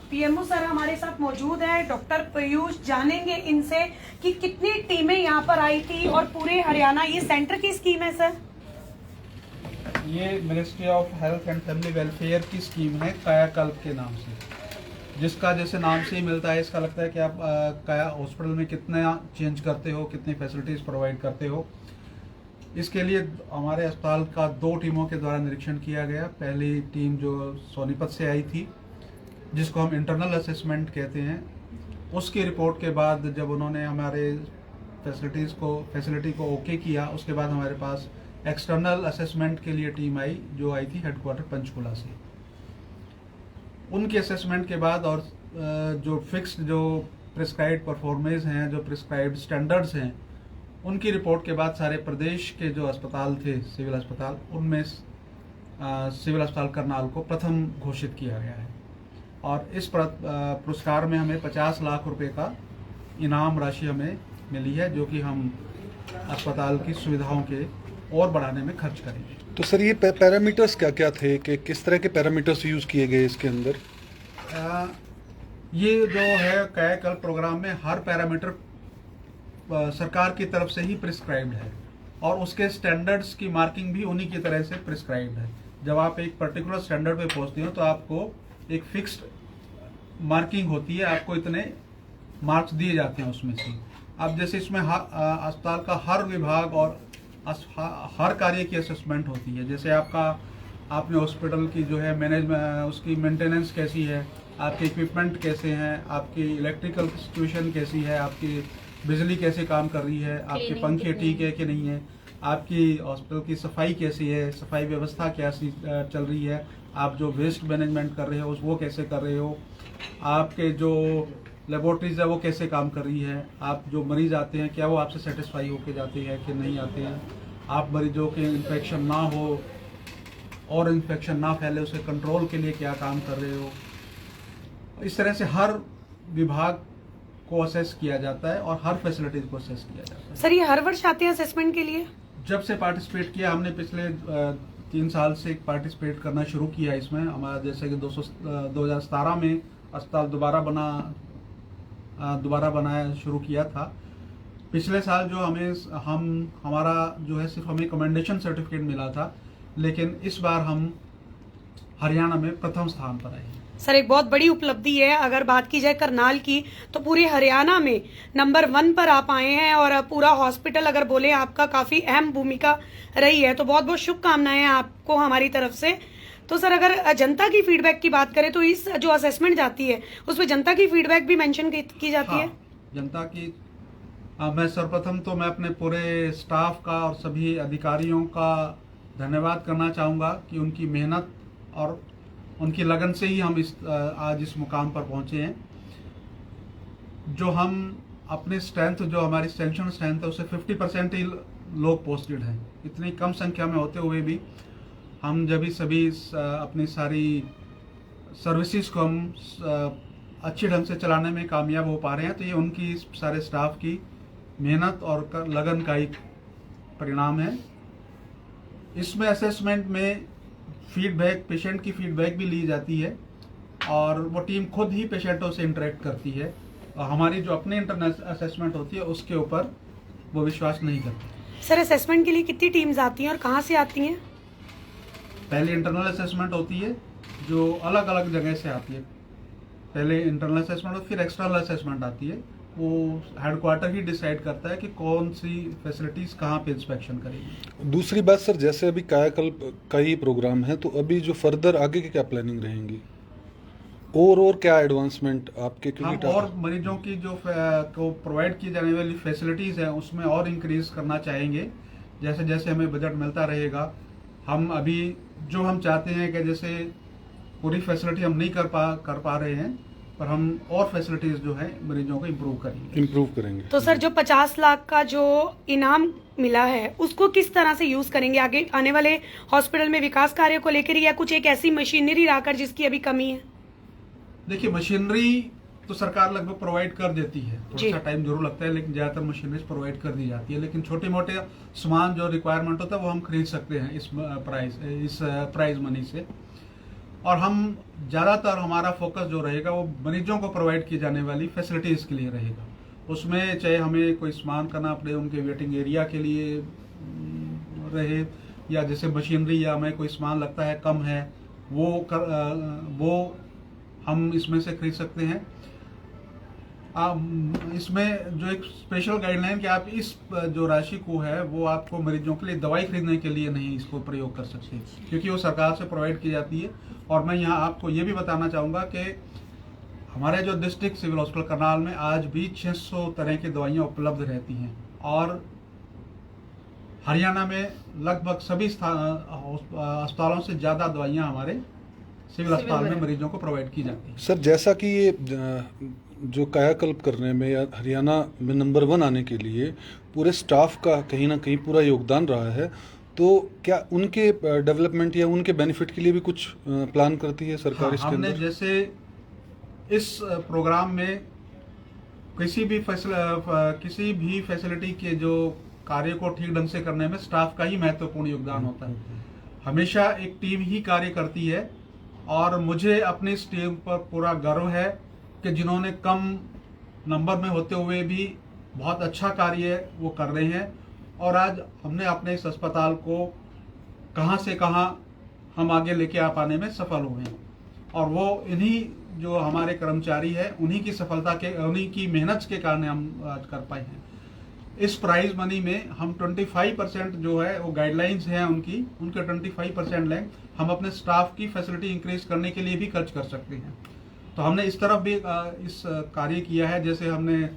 PMO sir हमारे साथ मौजूद है, डॉक्टर पीयूष, जानेंगे इनसे कि कितनी टीमें यहाँ पर आई थी और पूरे हरियाणा, ये सेंटर की स्कीम है सर? ये ministry of health and family welfare की स्कीम है कायाकल्प के नाम से, जिसका जैसे नाम से ही मिलता है, इसका लगता है कि आप काया हॉस्पिटल में कितना चेंज करते हो, कितनी फैसिलिटीज़ प्रोवाइड करते हो। इसके लिए हमारे अस्पताल का 2 टीमों के द्वारा निरीक्षण किया गया। पहली टीम जो सोनीपत से आई थी, जिसको हम इंटरनल असेसमेंट कहते हैं, उसकी रिपोर्ट के बाद जब उन्होंने हमारे फैसिलिटी को ओके किया, उसके बाद हमारे पास एक्सटर्नल असेसमेंट के लिए टीम आई, जो आई थी हेडक्वार्टर पंचकुला से। उनके असेसमेंट के बाद और जो फिक्स्ड जो प्रिस्क्राइब्ड परफॉर्मेंस हैं, जो प्रिस्क्राइब्ड स्टैंडर्ड्स हैं, उनकी रिपोर्ट के बाद सारे प्रदेश के जो अस्पताल थे, सिविल अस्पताल, उनमें सिविल अस्पताल करनाल को प्रथम घोषित किया गया है। और इस पुरस्कार में हमें 50 लाख रुपए का इनाम राशि हमें मिली है, जो कि हम अस्पताल की सुविधाओं के और बढ़ाने में खर्च करेंगे। तो सर ये पैरामीटर्स क्या क्या थे, कि किस तरह के पैरामीटर्स यूज किए गए इसके अंदर? ये जो है कायाकल्प प्रोग्राम में हर पैरामीटर सरकार की तरफ से ही प्रिस्क्राइब्ड है और उसके स्टैंडर्ड्स की मार्किंग भी उन्हीं की तरह से प्रिस्क्राइब्ड है। जब आप एक पर्टिकुलर स्टैंडर्ड पे पहुंचते हो तो आपको एक फिक्स्ड मार्किंग होती है, आपको इतने मार्क्स दिए जाते हैं उसमें से। अब जैसे इसमें अस्पताल का हर विभाग और हर कार्य की असेसमेंट होती है। जैसे आपने हॉस्पिटल की जो है मैनेजमेंट, उसकी मेंटेनेंस कैसी है, आपके इक्विपमेंट कैसे हैं, आपकी इलेक्ट्रिकल सिचुएशन कैसी है, आपकी बिजली कैसे काम कर रही है, आपके पंखे ठीक है कि नहीं है, आपकी हॉस्पिटल की सफाई कैसी है, सफाई व्यवस्था कैसी चल रही है, आप जो वेस्ट मैनेजमेंट कर रहे हो वो कैसे कर रहे हो, आपके जो लेबोरेटरीज है वो कैसे काम कर रही है, आप जो मरीज आते हैं क्या वो आपसे सेटिस्फाई होके जाते हैं कि नहीं आते हैं, आप मरीजों के इन्फेक्शन ना हो और इन्फेक्शन ना फैले उसे कंट्रोल के लिए क्या काम कर रहे हो। इस तरह से हर विभाग को असेस किया जाता है और हर फैसिलिटीज को असेस किया जाता है। सर ये हर वर्ष आते हैं असेसमेंट के लिए? जब से पार्टिसिपेट किया हमने, पिछले 3 साल से पार्टिसिपेट करना शुरू किया इसमें। हमारा जैसे कि 2017 में अस्पताल दोबारा बनाया शुरू किया था। पिछले साल जो हमारा जो है सिर्फ हमें कमेंडेशन सर्टिफिकेट मिला था, लेकिन इस बार हम हरियाणा में प्रथम स्थान पर आए हैं। सर एक बहुत बड़ी उपलब्धि है। अगर बात की जाए करनाल की तो पूरे हरियाणा में नंबर 1 पर आप आए हैं और पूरा हॉस्पिटल अगर बोले आपका काफी अहम भूमिका रही है, तो बहुत बहुत शुभकामनाएं आपको हमारी तरफ से। तो सर अगर जनता की फीडबैक की बात करें तो इस जो असेसमेंट जाती है उसमें जनता की फीडबैक भी मेंशन की जाती है? जनता की मैं सर्वप्रथम तो मैं अपने पूरे स्टाफ का और सभी अधिकारियों का धन्यवाद करना चाहूँगा कि उनकी मेहनत और उनकी लगन से ही हम आज इस मुकाम पर पहुंचे हैं। जो हम अपने स्ट्रेंथ, जो हमारी सेंक्शन स्ट्रेंथ है, उससे 50% ही लोग पोस्टेड हैं। इतनी कम संख्या में होते हुए भी हम जब भी सभी अपनी सारी सर्विसेज को हम अच्छे ढंग से चलाने में कामयाब हो पा रहे हैं, तो ये उनकी सारे स्टाफ की मेहनत और लगन का एक परिणाम है। इसमें असेसमेंट में फीडबैक, पेशेंट की फीडबैक भी ली जाती है और वो टीम खुद ही पेशेंटों से इंटरेक्ट करती है और हमारी जो अपनी इंटरनल असेसमेंट होती है उसके ऊपर वो विश्वास नहीं करती। सर असेसमेंट के लिए कितनी टीम्स आती हैं और कहाँ से आती हैं? पहले इंटरनल असेसमेंट होती है जो अलग अलग जगह से आती है। पहले इंटरनल असेसमेंट और फिर एक्सटर्नल असेसमेंट आती है। वो हेडक्वार्टर ही डिसाइड करता है कि कौन सी फैसिलिटीज कहाँ पे इंस्पेक्शन करेगी। दूसरी बात सर, जैसे अभी कायाकल्प का ही प्रोग्राम है, तो अभी जो फर्दर आगे की क्या प्लानिंग रहेंगी और क्या एडवांसमेंट आपके हम और मरीजों की जो को प्रोवाइड की जाने वाली फैसिलिटीज है उसमें और इंक्रीज करना चाहेंगे। जैसे जैसे हमें बजट मिलता रहेगा, हम अभी जो हम चाहते हैं कि जैसे पूरी फैसिलिटी हम नहीं कर पा रहे हैं, पर हम और फैसिलिटीज जो है मरीजों को इम्प्रूव करेंगे। तो सर जो 50 लाख का जो इनाम मिला है उसको किस तरह से यूज करेंगे आगे आने वाले हॉस्पिटल में विकास कार्य को लेकर, या कुछ एक ऐसी मशीनरी लाकर जिसकी अभी कमी है? देखिए, मशीनरी तो सरकार लगभग प्रोवाइड कर देती है, थोड़ा सा टाइम जरूर लगता है, लेकिन ज्यादातर मशीनरी प्रोवाइड कर दी जाती है। लेकिन छोटे मोटे सामान जो रिक्वायरमेंट होता है वो हम खरीद सकते हैं इस प्राइज मनी से। और हम ज़्यादातर हमारा फोकस जो रहेगा वो मरीजों को प्रोवाइड की जाने वाली फैसिलिटीज़ के लिए रहेगा। उसमें चाहे हमें कोई सामान करना पड़े उनके वेटिंग एरिया के लिए रहे, या जैसे मशीनरी या हमें कोई सामान लगता है कम है वो हम इसमें से खरीद सकते हैं। इसमें जो एक स्पेशल गाइडलाइन कि आप इस जो राशि को है वो आपको मरीजों के लिए दवाई खरीदने के लिए नहीं इसको प्रयोग कर सकते, क्योंकि वो सरकार से प्रोवाइड की जाती है। और मैं यहाँ आपको ये भी बताना चाहूँगा कि हमारे जो डिस्ट्रिक्ट सिविल हॉस्पिटल करनाल में आज भी 600 तरह की दवाइयाँ उपलब्ध रहती हैं, और हरियाणा में लगभग सभी अस्पतालों से ज़्यादा दवाइयाँ हमारे सिविल अस्पताल में मरीजों को प्रोवाइड की जाती है। सर, जैसा कि ये जो कायाकल्प करने में या हरियाणा में नंबर 1 आने के लिए पूरे स्टाफ का कहीं ना कहीं पूरा योगदान रहा है, तो क्या उनके डेवलपमेंट या उनके बेनिफिट के लिए भी कुछ प्लान करती है सरकार? इसके हमने अंदर जैसे इस प्रोग्राम में किसी भी फैसिलिटी के जो कार्य को ठीक ढंग से करने में स्टाफ का ही महत्वपूर्ण योगदान होता है। हमेशा एक टीम ही कार्य करती है, और मुझे अपनी इस टीम पर पूरा गर्व है कि जिन्होंने कम नंबर में होते हुए भी बहुत अच्छा कार्य वो कर रहे हैं। और आज हमने अपने इस अस्पताल को कहां से कहां हम आगे लेके आ पाने में सफल हुए हैं, और वो इन्हीं जो हमारे कर्मचारी हैं उन्हीं की सफलता के, उन्हीं की मेहनत के कारण हम आज कर पाए हैं। इस प्राइज मनी में हम 25% जो है वो गाइडलाइंस हैं उनके 25% लें हम अपने स्टाफ की फैसिलिटी इंक्रीज करने के लिए भी खर्च कर सकते हैं। तो हमने इस तरफ भी इस कार्य किया है। जैसे हमने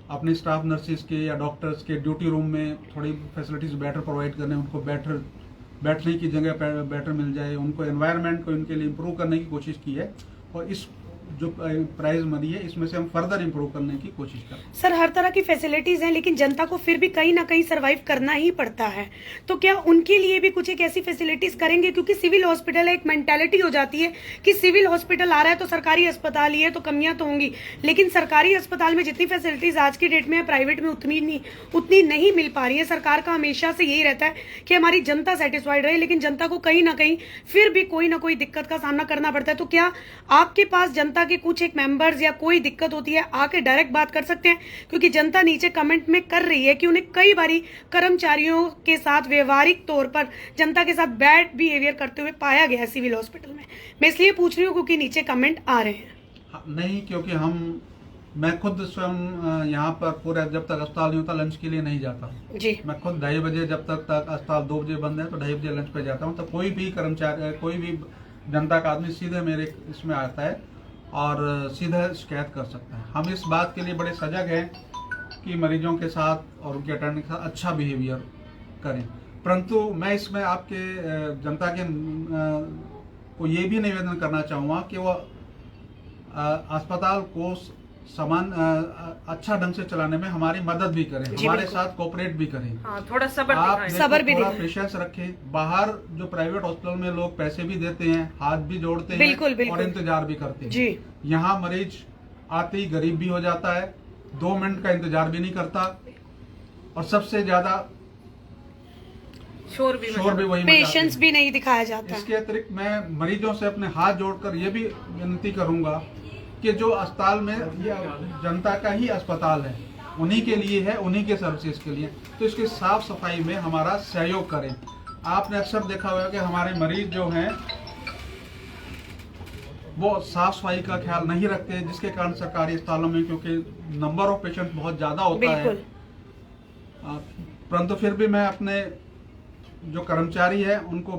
अपने स्टाफ नर्सिस के या डॉक्टर्स के ड्यूटी रूम में थोड़ी फैसिलिटीज़ बेटर प्रोवाइड करने, उनको बैठने की जगह बेटर मिल जाए, उनको एनवायरनमेंट को इनके लिए इम्प्रूव करने की कोशिश की है। और इस जो प्राइज मनी है इसमें से हम फर्दर इम्प्रूव करने की कोशिश करें। सर, हर तरह की फैसिलिटीज हैं, लेकिन जनता को फिर भी कहीं ना कहीं सरवाइव करना ही पड़ता है, तो क्या उनके लिए भी कुछ एक ऐसी फैसिलिटीज करेंगे? क्योंकि सिविल हॉस्पिटल एक मेंटालिटी हो जाती है कि सिविल हॉस्पिटल आ रहा है तो सरकारी अस्पताल ही है, तो कमियां तो होंगी, लेकिन सरकारी अस्पताल में जितनी फैसिलिटीज आज की डेट में है प्राइवेट में उतनी नहीं मिल पा रही है। सरकार का हमेशा से यही रहता है कि हमारी जनता सेटिस्फाइड रहे, लेकिन जनता को कहीं ना कहीं फिर भी कोई ना कोई दिक्कत का सामना करना पड़ता है। तो क्या आपके पास जनता के कुछ एक मेंबर्स या कोई दिक्कत होती है आके डायरेक्ट बात कर सकते हैं? क्योंकि जनता नीचे कमेंट में कर रही है कि उन्हें कई बारी कर्मचारियों के साथ व्यवहारिक तौर पर जनता के साथ बैड बिहेवियर करते हुए पाया गया है सिविल हॉस्पिटल में। मैं इसलिए पूछ रही हूँ क्योंकि नीचे कमेंट आ रहे हैं। नहीं, क्योंकि मैं खुद स्वयं यहाँ पर पूरा जब तक अस्पताल नहीं होता लंच के लिए नहीं जाता जी। मैं खुद 2:30 बजे, जब तक अस्पताल 2 बजे बंद है तो 2:30 बजे लंच पे जाता हूँ। तो कोई भी कर्मचारी, कोई भी जनता का आदमी सीधे मेरे इसमें आता है और सीधा शिकायत कर सकता है। हम इस बात के लिए बड़े सजग हैं कि मरीजों के साथ और उनके अटेंडेंट के साथ अच्छा बिहेवियर करें, परंतु मैं इसमें आपके जनता के को ये भी निवेदन करना चाहूँगा कि वो अस्पताल को अच्छा ढंग से चलाने में हमारी मदद भी करें, हमारे साथ कोऑपरेट भी करें। थोड़ा सब्र भी थोड़ा पेशेंस रखें। बाहर जो प्राइवेट हॉस्पिटल में लोग पैसे भी देते हैं, हाथ भी जोड़ते हैं बिल्कुल। और इंतजार भी करते हैं जी। यहाँ मरीज आते ही गरीब भी हो जाता है, 2 मिनट का इंतजार भी नहीं करता, और सबसे ज्यादा शोर भी वही पेशेंस भी नहीं दिखाया जाता। इसके अतिरिक्त मैं मरीजों से अपने हाथ जोड़कर ये भी विनती करूंगा कि जो अस्पताल में जनता का ही अस्पताल है, उन्हीं के लिए है, उन्हीं के सर्विसेज के लिए, तो इसकी साफ सफाई में हमारा सहयोग करें। आपने अक्सर देखा होगा कि हमारे मरीज जो हैं वो साफ सफाई का ख्याल नहीं रखते, जिसके कारण सरकारी अस्पतालों में, क्योंकि नंबर ऑफ पेशेंट बहुत ज्यादा होता है, परंतु फिर भी मैं अपने जो कर्मचारी है उनको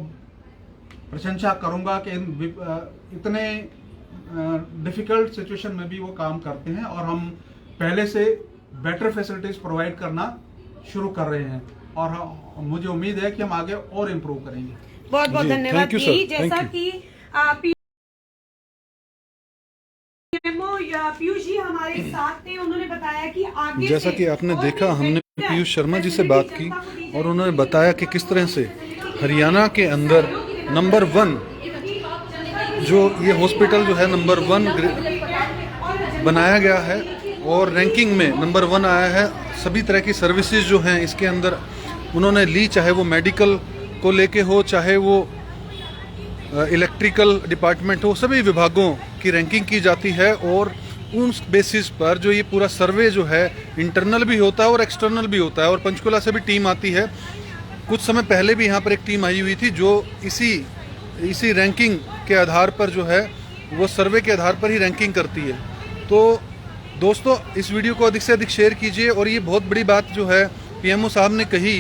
प्रशंसा करूंगा कि इतने डिफिकल्ट सिचुएशन में भी वो काम करते हैं, और हम पहले से बेटर फैसिलिटीज प्रोवाइड करना शुरू कर रहे हैं, और मुझे उम्मीद है कि हम आगे और इम्प्रूव करेंगे। बहुत बहुत धन्यवाद। जैसा कि पीयूष जी हमारे साथ थे, उन्होंने बताया कि आगे जैसा कि आपने देखा, हमने पीयूष शर्मा जी से बात की और उन्होंने बताया कि किस तरह से हरियाणा के अंदर नंबर 1 जो ये हॉस्पिटल जो है नंबर 1 बनाया गया है और रैंकिंग में नंबर 1 आया है। सभी तरह की सर्विसेज जो हैं इसके अंदर उन्होंने ली, चाहे वो मेडिकल को लेके हो, चाहे वो इलेक्ट्रिकल डिपार्टमेंट हो, सभी विभागों की रैंकिंग की जाती है और उस बेसिस पर जो ये पूरा सर्वे जो है इंटरनल भी होता है और एक्सटर्नल भी होता है। और पंचकुला से भी टीम आती है। कुछ समय पहले भी यहाँ पर एक टीम आई हुई थी जो इसी रैंकिंग के आधार पर जो है वो सर्वे के आधार पर ही रैंकिंग करती है। तो दोस्तों इस वीडियो को अधिक से अधिक शेयर कीजिए। और ये बहुत बड़ी बात जो है पीएमओ साहब ने कही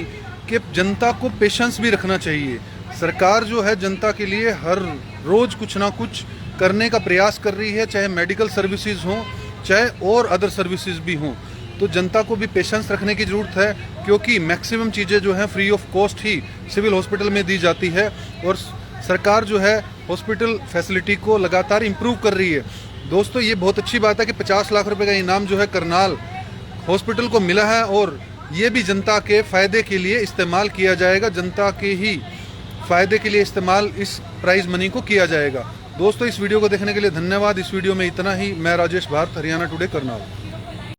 कि जनता को पेशेंस भी रखना चाहिए। सरकार जो है जनता के लिए हर रोज़ कुछ ना कुछ करने का प्रयास कर रही है, चाहे मेडिकल सर्विसेज हों चाहे और अदर सर्विसेज भी हों। तो जनता को भी पेशेंस रखने की ज़रूरत है, क्योंकि मैक्सिमम चीज़ें जो हैं फ्री ऑफ कॉस्ट ही सिविल हॉस्पिटल में दी जाती है। और सरकार जो है हॉस्पिटल फैसिलिटी को लगातार इम्प्रूव कर रही है। दोस्तों ये बहुत अच्छी बात है कि 50 लाख रुपए का इनाम जो है करनाल हॉस्पिटल को मिला है और ये भी जनता के फ़ायदे के लिए इस्तेमाल किया जाएगा। जनता के ही फ़ायदे के लिए इस्तेमाल इस प्राइज़ मनी को किया जाएगा। दोस्तों इस वीडियो को देखने के लिए धन्यवाद। इस वीडियो में इतना ही। मैं राजेश भारत, हरियाणा टुडे, करनाल।